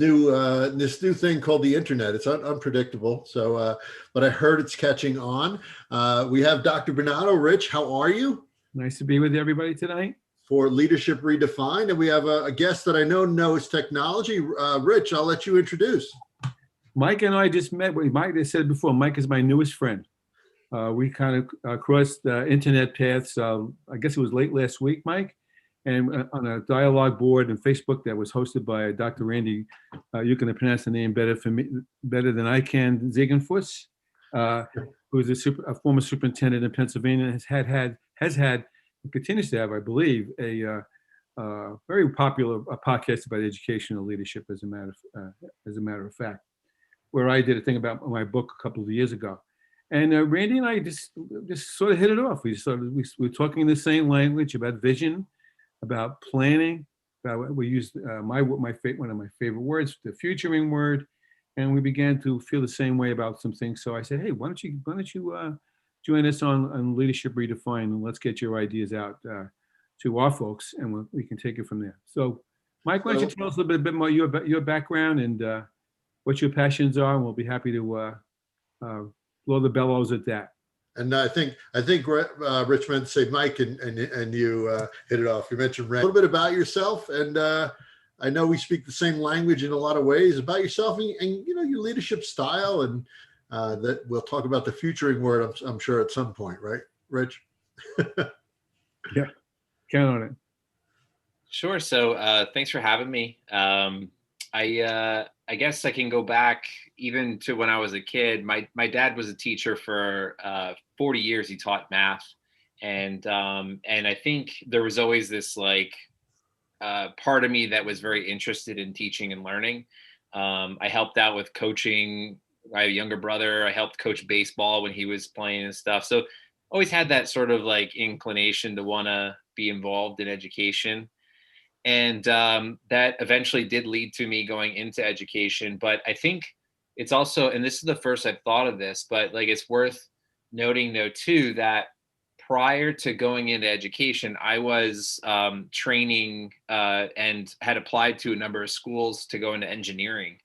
This new thing called the internet. It's unpredictable. So, but I heard it's catching on. We have Dr. Bernardo. Rich, how are you? Nice to be with everybody tonight. For Leadership Redefined, and we have a guest that I know knows technology. Rich, I'll let you introduce. Mike and I just met. Mike, I said before, Mike is my newest friend. We kind of crossed internet paths. I guess it was late last week, Mike, and on a dialogue board on Facebook that was hosted by Dr. Randy. You can pronounce the name better for me, better than I can. Ziegenfuss, who's a former superintendent in Pennsylvania, has had, and continues to have, I believe, a very popular podcast about educational leadership. As a matter of fact, where I did a thing about my book a couple of years ago. And Randy and I just sort of hit it off. We were talking the same language about vision, about planning. We used one of my favorite words, the futuring word, and we began to feel the same way about some things. So I said, hey, why don't you join us on Leadership Redefined, and let's get your ideas out to our folks, and we can take it from there. So, Mike, why don't you tell us a little bit more your background and what your passions are, and we'll be happy to blow the bellows at that. And I think Rich meant to say Mike, and you hit it off. You mentioned Randy. A little bit about yourself, and I know we speak the same language in a lot of ways. About yourself and your leadership style, and that we'll talk about the futuring word. I'm sure at some point, right, Rich? Yeah, count on it. Sure. So thanks for having me. I guess I can go back even to when I was a kid. My dad was a teacher for 40 years. He taught math, and I think there was always this part of me that was very interested in teaching and learning. I helped out with coaching. I have a younger brother. I helped coach baseball when he was playing and stuff. So always had that sort of inclination to want to be involved in education. And that eventually did lead to me going into education. But I think it's also, and this is the first I've thought of this, but it's worth noting though too, that prior to going into education, I was training and had applied to a number of schools to go into engineering.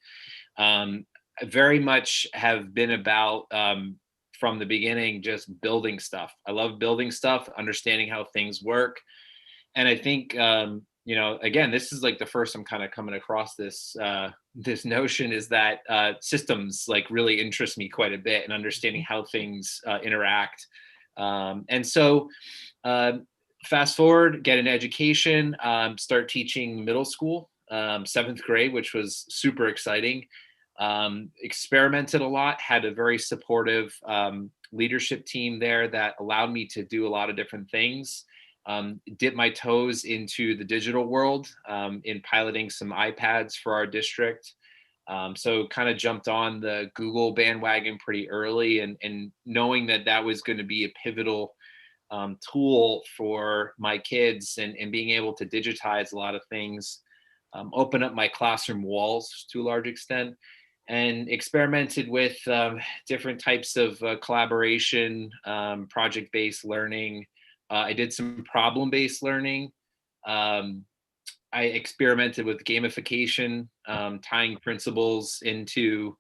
I very much have been about, from the beginning, just building stuff. I love building stuff, understanding how things work. And I think, again, this is the first I'm kind of coming across this notion is that systems really interest me quite a bit, and understanding how things interact. And so fast forward, get an education, start teaching middle school, 7th grade, which was super exciting. Experimented a lot, had a very supportive leadership team there that allowed me to do a lot of different things. Dip my toes into the digital world in piloting some iPads for our district. So kind of jumped on the Google bandwagon pretty early, and knowing that was going to be a pivotal tool for my kids, and being able to digitize a lot of things, open up my classroom walls to a large extent, and experimented with different types of collaboration, project-based learning. I did some problem-based learning. I experimented with gamification, tying principles into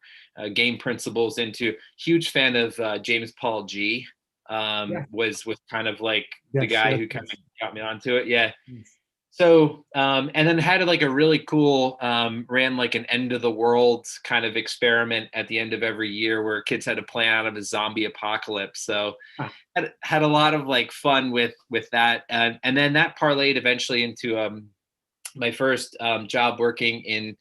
game principles into. Huge fan of James Paul G. Was kind of the guy who kind of got me onto it. Yeah. So, and then had a really cool, ran an end of the world kind of experiment at the end of every year where kids had to plan out of a zombie apocalypse. So had a lot of fun with that. And then that parlayed eventually into my first job working in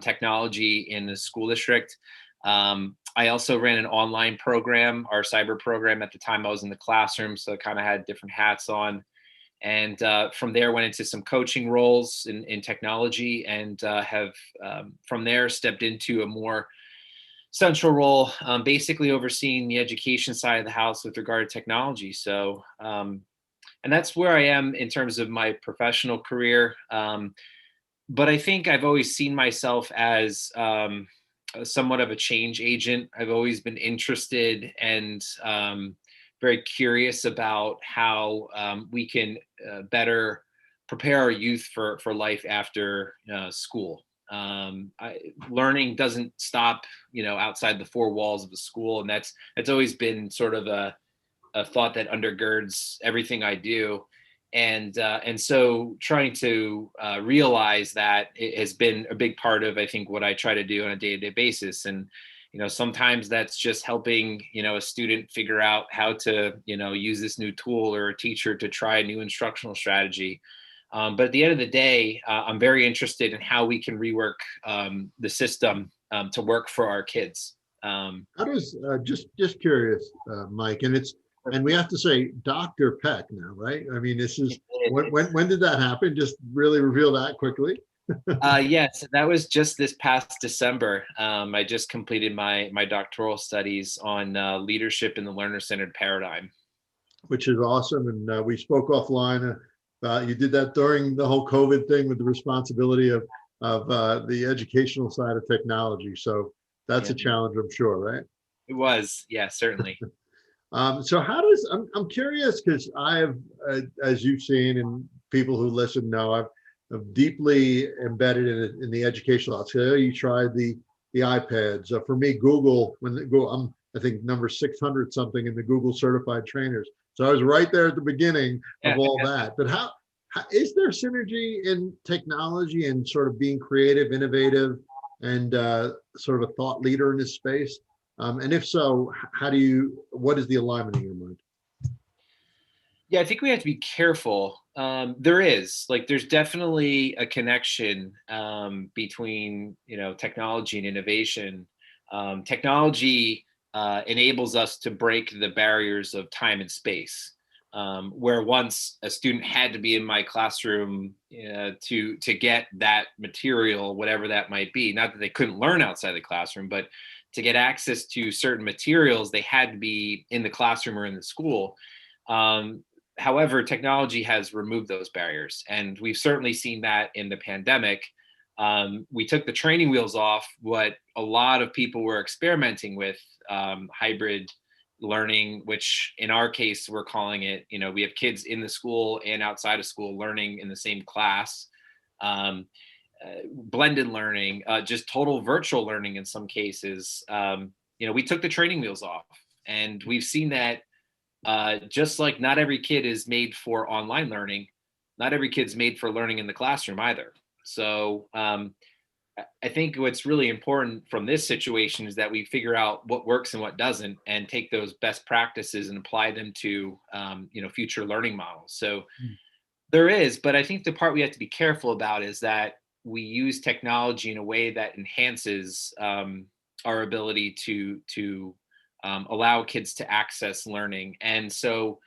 technology in the school district. I also ran an online program, our cyber program. At the time I was in the classroom, so I kind of had different hats on. And from there went into some coaching roles in technology, and have from there stepped into a more central role, basically overseeing the education side of the house with regard to technology. So, and that's where I am in terms of my professional career. But I think I've always seen myself as somewhat of a change agent. I've always been interested and very curious about how we can better prepare our youth for life after school. Learning doesn't stop, outside the four walls of the school, and that's always been sort of a thought that undergirds everything I do. And so trying to realize that it has been a big part of, I think, what I try to do on a day-to-day basis. And sometimes that's just helping a student figure out how to use this new tool, or a teacher to try a new instructional strategy. But at the end of the day, I'm very interested in how we can rework the system to work for our kids. How does just curious, Mike, and we have to say Dr. Peck now, right? I mean, this is when did that happen? Just really reveal that quickly. Yes, that was just this past December. I just completed my doctoral studies on leadership in the learner-centered paradigm. Which is awesome. And we spoke offline. You did that during the whole COVID thing with the responsibility of the educational side of technology. So that's a challenge, I'm sure, right? It was, yeah, certainly. So I'm curious, because I have, as you've seen, and people who listen know, I've deeply embedded in the educational. So you tried the iPads. For me, Google, I'm I think number 600 something in the Google certified trainers. So I was right there at the beginning of all that. But how is there synergy in technology and sort of being creative, innovative, and sort of a thought leader in this space? And if so, what is the alignment in your mind? Yeah, I think we have to be careful. There's definitely a connection between, technology and innovation. Technology enables us to break the barriers of time and space. Where once a student had to be in my classroom to get that material, whatever that might be. Not that they couldn't learn outside the classroom, but to get access to certain materials, they had to be in the classroom or in the school. However, technology has removed those barriers, and we've certainly seen that in the pandemic. We took the training wheels off what a lot of people were experimenting with, hybrid learning, which in our case, we're calling it, we have kids in the school and outside of school learning in the same class. Blended learning, just total virtual learning in some cases. We took the training wheels off, and we've seen that just like not every kid is made for online learning, not every kid's made for learning in the classroom either. So I think what's really important from this situation is that we figure out what works and what doesn't, and take those best practices and apply them to future learning models. So but I think the part we have to be careful about is that we use technology in a way that enhances our ability to allow kids to access learning. And so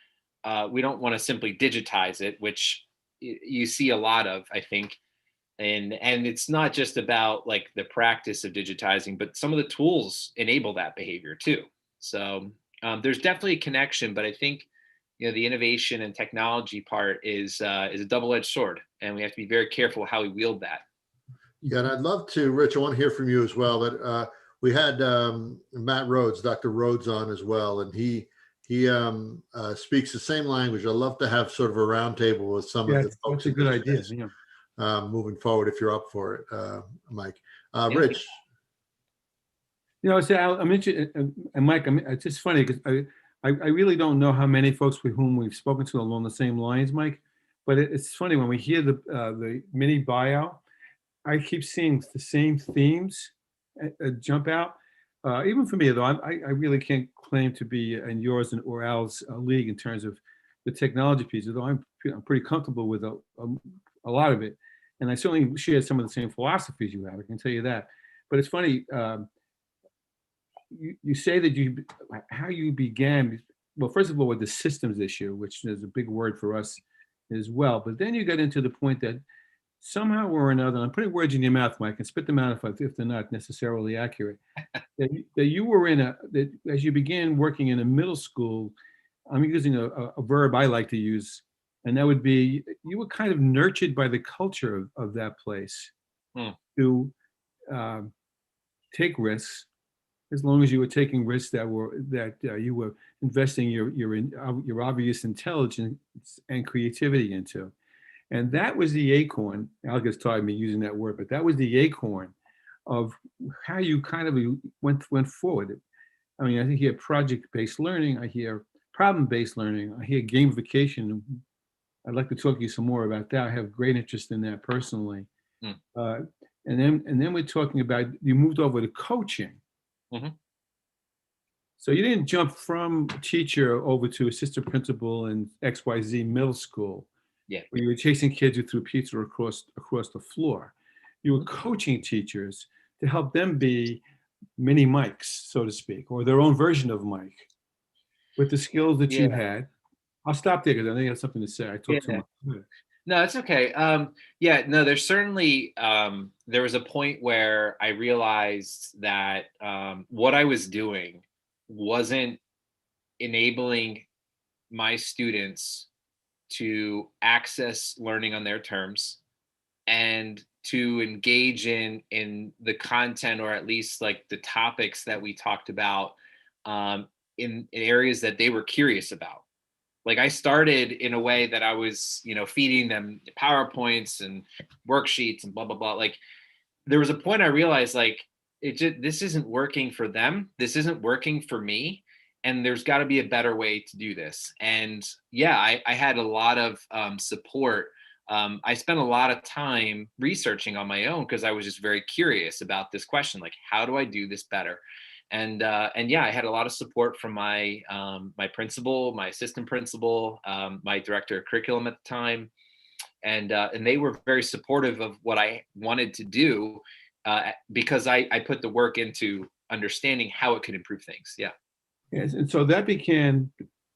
we don't want to simply digitize it, which you see a lot of, I think. And it's not just about like the practice of digitizing, but some of the tools enable that behavior too. So there's definitely a connection, but I think the innovation and technology part is a double-edged sword, and we have to be very careful how we wield that. Yeah, and I'd love to, Rich, I want to hear from you as well. But we had Matt Rhodes, Dr. Rhodes, on as well, and he speaks the same language. I'd love to have sort of a roundtable with some of the folks. That's a good idea. Yeah. Moving forward, if you're up for it, Mike. Rich. I'm interested, and Mike, it's just funny because I really don't know how many folks with whom we've spoken to along the same lines, Mike. But it's funny when we hear the mini bio, I keep seeing the same themes jump out. Even for me, though, I really can't claim to be in yours or Al's league in terms of the technology piece, although I'm pretty comfortable with a lot of it. And I certainly share some of the same philosophies you have, I can tell you that. But it's funny, you say that how you began, well, first of all, with the systems issue, which is a big word for us as well. But then you got into the point that somehow or another, I'm putting words in your mouth, Mike, and spit them out if they're not necessarily accurate, that you were that as you began working in a middle school, I'm using a verb I like to use, and that would be, you were kind of nurtured by the culture of that place to take risks, as long as you were taking risks that you were investing your obvious intelligence and creativity into. And that was the acorn. Al gets tired of me using that word, but that was the acorn of how you kind of went forward. I mean, I think you hear project-based learning, I hear problem-based learning, I hear gamification. I'd like to talk to you some more about that. I have great interest in that personally. Mm. And then we're talking about, you moved over to coaching. Mhm. So you didn't jump from teacher over to assistant principal in XYZ middle school, Yeah. where you were chasing kids who threw pizza across the floor. You were Mhm. coaching teachers to help them be mini Mikes, so to speak, or their own version of Mike, with the skills that you Yeah. had. I'll stop there because I think you have something to say. I talk too Yeah. much. No, it's okay. Yeah, no, there's certainly there was a point where I realized that what I was doing wasn't enabling my students to access learning on their terms and to engage in the content, or at least like the topics that we talked about, in areas that they were curious about. Like, I started in a way that I was, feeding them PowerPoints and worksheets and blah blah blah. Like, there was a point I realized, like, this isn't working for them. This isn't working for me. And there's got to be a better way to do this. And yeah, I had a lot of support. I spent a lot of time researching on my own because I was just very curious about this question, like, how do I do this better? And yeah, I had a lot of support from my principal, my assistant principal, my director of curriculum at the time, and they were very supportive of what I wanted to do, because I put the work into understanding how it could improve things. Yeah. Yes, and so that began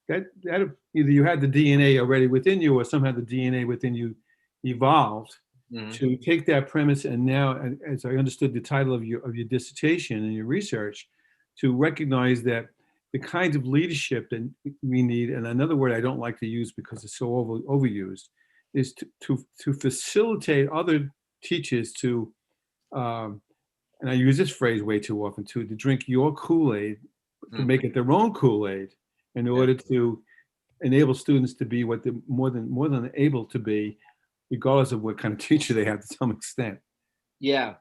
that either you had the DNA already within you, or somehow the DNA within you evolved Mhm. to take that premise, and now, as I understood the title of your dissertation and your research, to recognize that the kinds of leadership that we need, and another word I don't like to use because it's so overused, is to facilitate other teachers to, um, and I use this phrase way too often, to drink your Kool-Aid, to Mhm. make it their own Kool-Aid, in Yeah. order to enable students to be what they're more than able to be, regardless of what kind of teacher they have to some extent. Yeah.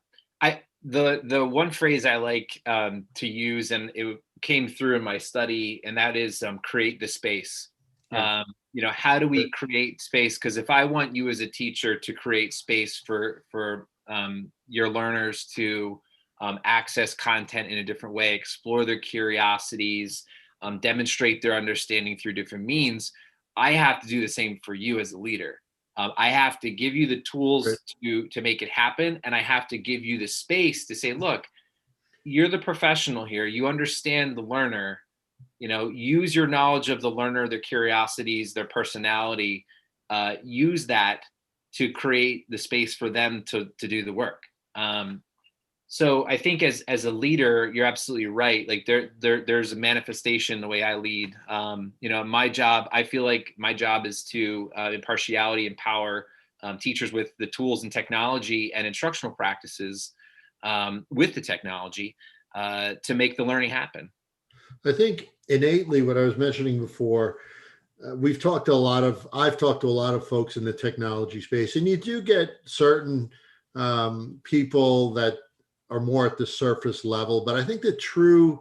The one phrase I like to use, and it came through in my study, and that is create the space. Yeah. How do we create space? Because if I want you as a teacher to create space for your learners to access content in a different way, explore their curiosities, demonstrate their understanding through different means, I have to do the same for you as a leader. I have to give you the Right. tools to make it happen, and I have to give you the space to say, look, you're the professional here. You understand the learner. Use your knowledge of the learner, their curiosities, their personality. Use that to create the space for them to do the work. So I think as a leader, you're absolutely right. Like, there's a manifestation the way I lead. My job, I feel like my job is to impartiality, empower teachers with the tools and technology and instructional practices, with the technology, to make the learning happen. I think innately what I was mentioning before, I've talked to a lot of folks in the technology space, and you do get certain people that are more at the surface level, but I think the true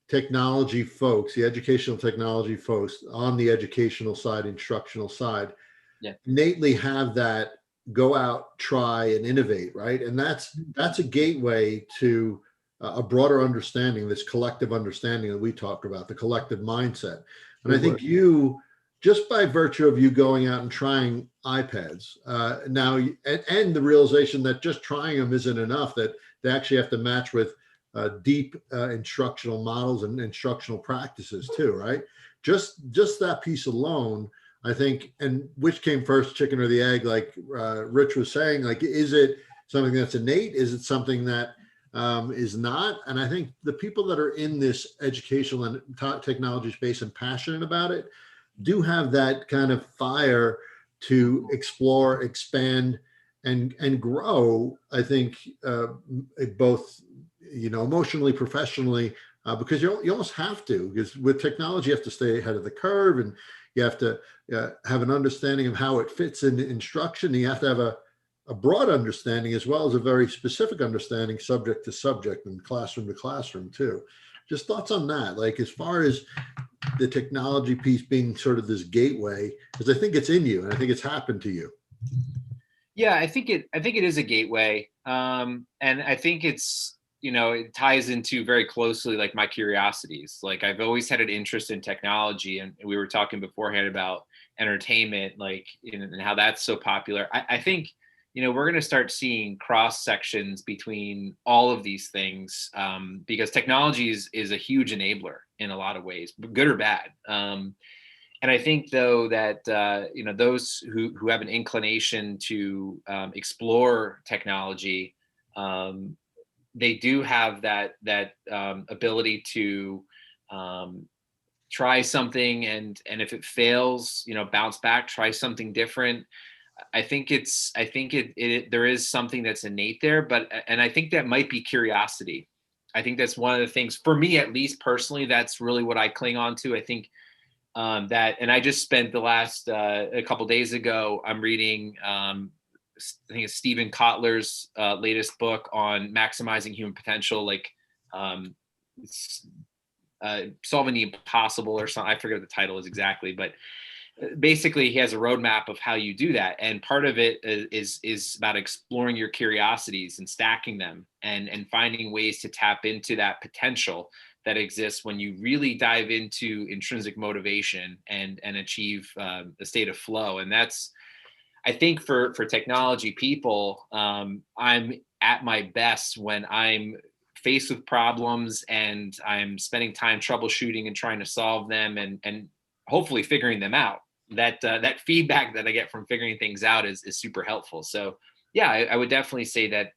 technology folks, the educational technology folks on the educational side, instructional side, Yeah. innately have that go out, try, and innovate, right? And that's a gateway to a broader understanding, this collective understanding that we talk about, the collective mindset. And I Good think word. you, just by virtue of you going out and trying iPads now, and the realization that just trying them isn't enough, that they actually have to match with deep instructional models and instructional practices too, right? Just that piece alone, I think. And which came first, chicken or the egg? Like Rich was saying, like, is it something that's innate? Is it something that is not? And I think the people that are in this educational and technology space and passionate about it do have that kind of fire to explore, expand, and grow. I think both, emotionally, professionally, because you almost have to, because with technology you have to stay ahead of the curve, and You have to have an understanding of how it fits in instruction. You have to have a broad understanding as well as a very specific understanding, subject to subject and classroom to classroom too. Just thoughts on that, like as far as the technology piece being sort of this gateway, because I think it's in you and I think it's happened to you. Yeah, I think it is a gateway. And I think it's, it ties into very closely like my curiosities. Like I've always had an interest in technology, and we were talking beforehand about entertainment, like and how that's so popular. I think, we're going to start seeing cross sections between all of these things, because technology is a huge enabler in a lot of ways, good or bad. And I think though that those who have an inclination to explore technology, they do have that ability to try something, and if it fails, bounce back, try something different. I think there is something that's innate there, and I think that might be curiosity. I think that's one of the things for me, at least personally, that's really what I cling on to. I think that, and I just spent the last a couple days ago, I'm reading I think it's Stephen Kotler's latest book on maximizing human potential, like solving the impossible or something. I forget what the title is exactly, but basically he has a roadmap of how you do that. And part of it is about exploring your curiosities and stacking them and finding ways to tap into that potential that exists when you really dive into intrinsic motivation and achieve a state of flow. And that's, I think for technology people, I'm at my best when I'm faced with problems and I'm spending time troubleshooting and trying to solve them and hopefully figuring them out. That feedback that I get from figuring things out is super helpful. So yeah, I would definitely say that,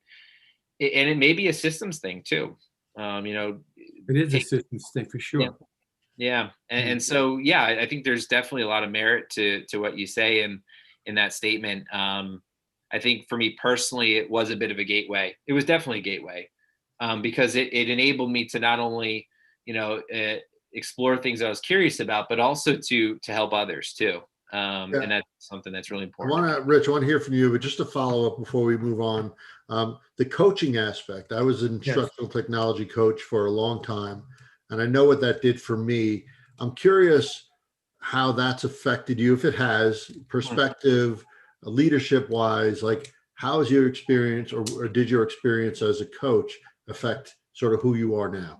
and it may be a systems thing too. It is a systems thing for sure. Yeah. And so, yeah, I think there's definitely a lot of merit to what you say in that statement. I think for me personally, it was a bit of a gateway. It was definitely a gateway, because it enabled me to not only, explore things I was curious about, but also to help others too. And that's something that's really important. Rich, I want to hear from you, but just to follow up before we move on, the coaching aspect. I was an instructional technology coach for a long time, and I know what that did for me. I'm curious how that's affected you, if it has, perspective, leadership wise, like how is your experience or did your experience as a coach affect sort of who you are now?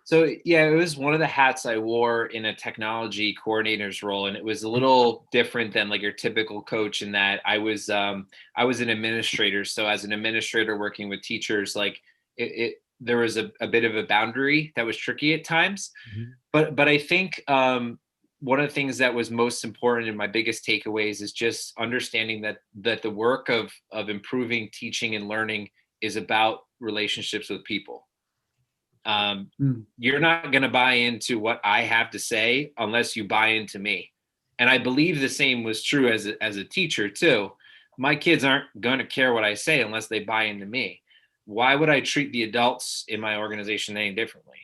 So yeah, it was one of the hats I wore in a technology coordinator's role, and it was a little different than like your typical coach in that I was an administrator. So as an administrator working with teachers, like there was a bit of a boundary that was tricky at times. But I think one of the things that was most important and my biggest takeaways is just understanding that the work of improving teaching and learning is about relationships with people. You're not going to buy into what I have to say unless you buy into me. And I believe the same was true as a teacher too. My kids aren't going to care what I say unless they buy into me. Why would I treat the adults in my organization any differently?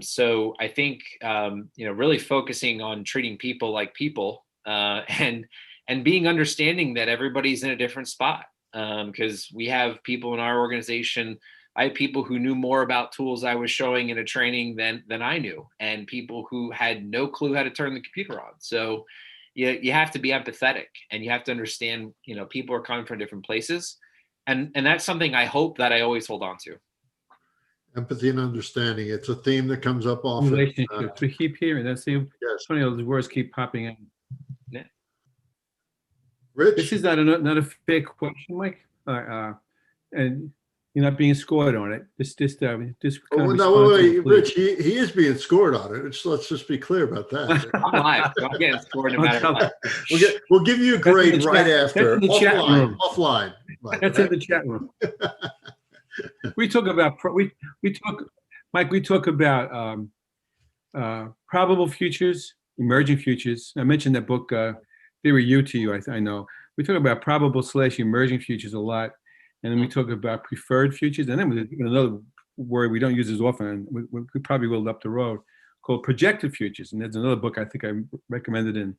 So I think, really focusing on treating people like people, and being understanding that everybody's in a different spot. Because we have people in our organization. I had people who knew more about tools I was showing in a training than I knew, and people who had no clue how to turn the computer on. So you have to be empathetic, and you have to understand, people are coming from different places. And that's something I hope that I always hold on to. Empathy and understanding. It's a theme that comes up often. Relationships. We keep hearing that same. Yes. Funny, those words keep popping in. Yeah. Rich, this is not a fake question, Mike. And you're not being scored on it. This kind of wait, Rich, he is being scored on it. Let's just be clear about that. I'm live. So I'm getting scored no matter what. We'll give you a grade right after. That's in the chat room. Offline. That's in the chat room. We talk about Mike. We talk about probable futures, emerging futures. I mentioned that book, Theory U to you. I know we talk about probable / emerging futures a lot. And then we talk about preferred futures. And then another word we don't use as often, and we probably will up the road. called Projected Futures. And there's another book I think I recommended in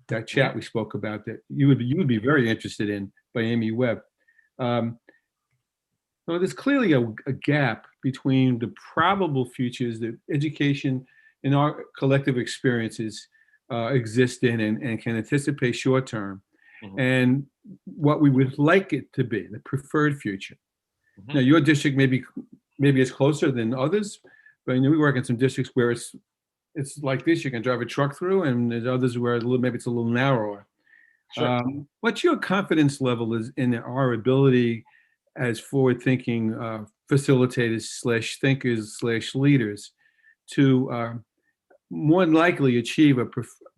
that chat we spoke about that you would be very interested in, by Amy Webb. So there's clearly a gap between the probable futures that education and our collective experiences exist in and can anticipate short term, and what we would like it to be, the preferred future. Now, your district maybe is closer than others, but we work in some districts where it's like this: you can drive a truck through, and there's others where maybe it's a little narrower. Sure. What's your confidence level is in our ability as forward-thinking facilitators / thinkers / leaders to more than likely achieve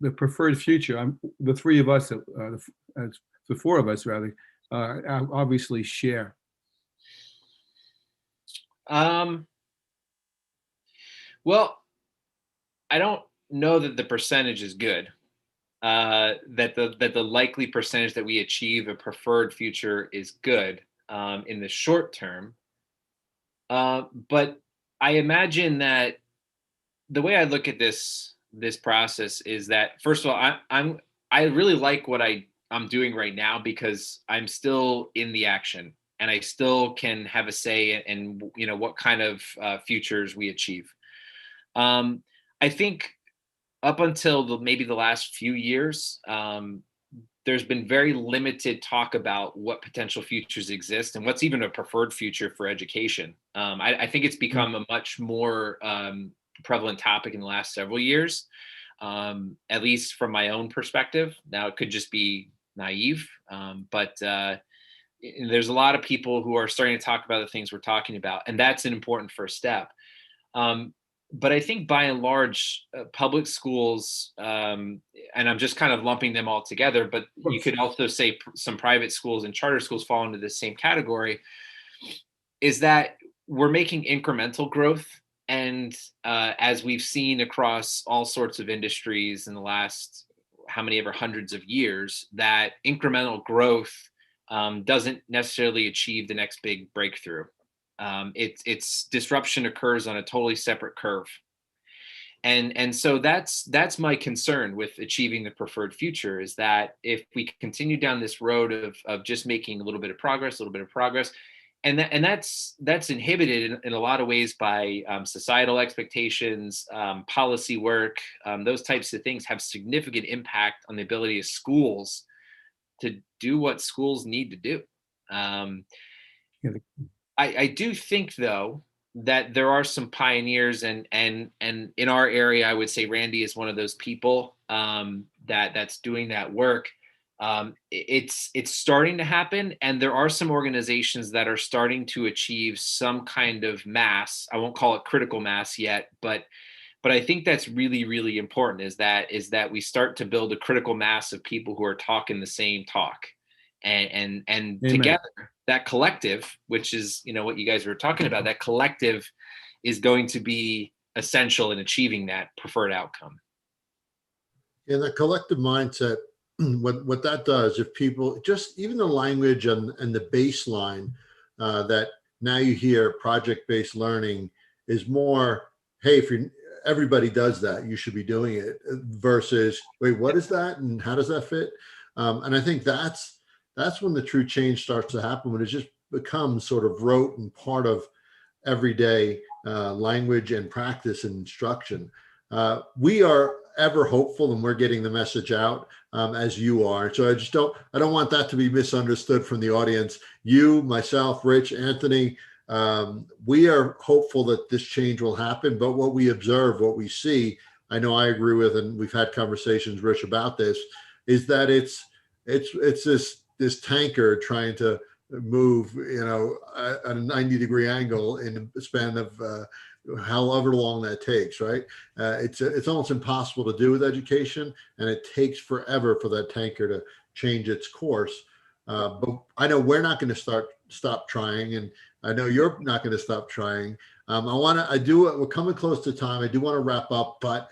the preferred future? The three of us, the four of us rather, obviously share. Well, I don't know that the percentage is good. That the likely percentage that we achieve a preferred future is good in the short term. But I imagine that the way I look at this process is that, first of all, I really like what I'm doing right now, because I'm still in the action and I still can have a say in what kind of futures we achieve. I think up until maybe the last few years, there's been very limited talk about what potential futures exist and what's even a preferred future for education. I think it's become a much more prevalent topic in the last several years, at least from my own perspective. Now, it could just be naive, but there's a lot of people who are starting to talk about the things we're talking about, and that's an important first step. But I think by and large, public schools, and I'm just kind of lumping them all together, but you could also say some private schools and charter schools fall into the same category, is that we're making incremental growth. And as we've seen across all sorts of industries in the last how many ever hundreds of years, that incremental growth doesn't necessarily achieve the next big breakthrough. Its disruption occurs on a totally separate curve. And so that's my concern with achieving the preferred future, is that if we continue down this road of just making a little bit of progress, and that's inhibited in a lot of ways by societal expectations, policy work, those types of things have significant impact on the ability of schools to do what schools need to do. I do think, though, that there are some pioneers, and in our area, I would say Randy is one of those people that's doing that work. It's starting to happen, and there are some organizations that are starting to achieve some kind of mass. I won't call it critical mass yet, but I think that's really, really important, is that we start to build a critical mass of people who are talking the same talk, and together, that collective, which is what you guys were talking about, that collective is going to be essential in achieving that preferred outcome. And the collective mindset, what that does, if people just, even the language and the baseline that now you hear project-based learning is more, hey, everybody does that, you should be doing it, versus, wait, what is that and how does that fit? And I think that's when the true change starts to happen, when it just becomes sort of rote and part of everyday language and practice and instruction. We are ever hopeful, and we're getting the message out as you are. So I don't want that to be misunderstood from the audience. You, myself, Rich, Anthony, we are hopeful that this change will happen, but what we observe, what we see, I know I agree with, and we've had conversations, Rich, about this, is that it's this tanker trying to move, at a 90-degree angle in the span of however long that takes, right? It's almost impossible to do with education, and it takes forever for that tanker to change its course. But I know we're not going to stop trying, and I know you're not going to stop trying. We're coming close to time. I do want to wrap up, but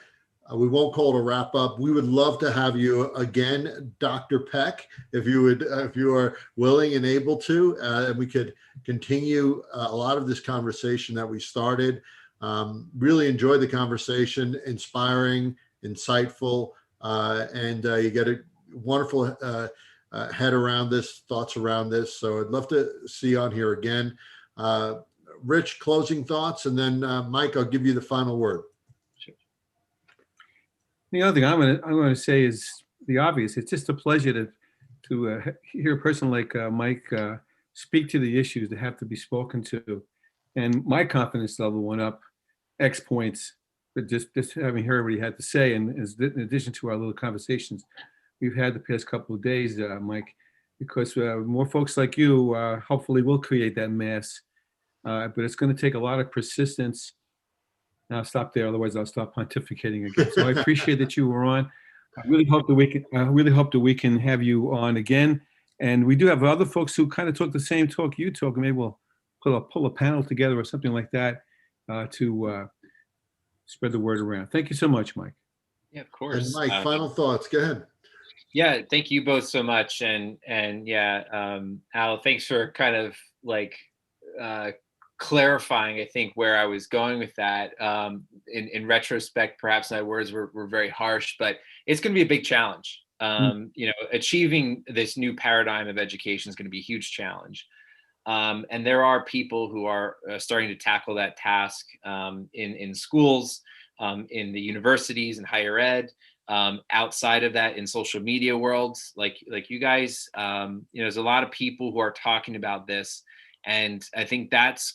we won't call it a wrap up. We would love to have you again, Dr. Peck, if you are willing and able to, and we could continue a lot of this conversation that we started. Really enjoyed the conversation, inspiring, insightful, and you get a wonderful head around this, thoughts around this. So I'd love to see you on here again. Rich, closing thoughts, and then Mike, I'll give you the final word. The other thing I'm going to say is the obvious. It's just a pleasure to hear a person like Mike speak to the issues that have to be spoken to, and my confidence level went up X points. But just having heard what he had to say, and in addition to our little conversations we've had the past couple of days, Mike, because more folks like you hopefully will create that mass. But it's going to take a lot of persistence. Now I'll stop there, otherwise I'll stop pontificating again. So I appreciate that you were on. I really hope that we can have you on again. And we do have other folks who kind of talk the same talk you talk. Maybe we'll pull a panel together or something like that to spread the word around. Thank you so much, Mike. Yeah, of course. And Mike, final thoughts. Go ahead. Yeah, thank you both so much. And yeah, Al, thanks for kind of like clarifying, I think, where I was going with that. In retrospect, perhaps my words were very harsh, but it's going to be a big challenge. You know, achieving this new paradigm of education is going to be a huge challenge. And there are people who are starting to tackle that task in schools, in the universities and higher ed, outside of that in social media worlds, like you guys. You know, there's a lot of people who are talking about this. And I think that's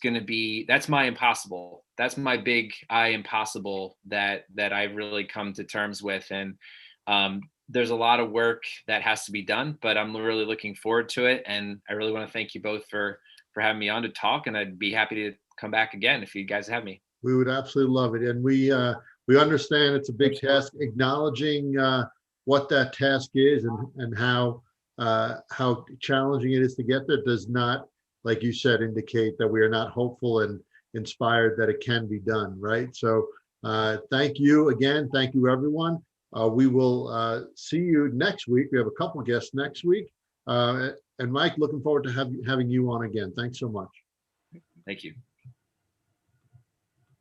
my impossible. That's my big impossible that I've really come to terms with. And there's a lot of work that has to be done, but I'm really looking forward to it. And I really want to thank you both for having me on to talk. And I'd be happy to come back again if you guys have me. We would absolutely love it. And we understand it's a big task, acknowledging what that task is and how challenging it is to get there does not, like you said, indicate that we are not hopeful and inspired that it can be done, right? So thank you again. Thank you, everyone. We will see you next week. We have a couple of guests next week. And Mike, looking forward to having you on again. Thanks so much. Thank you.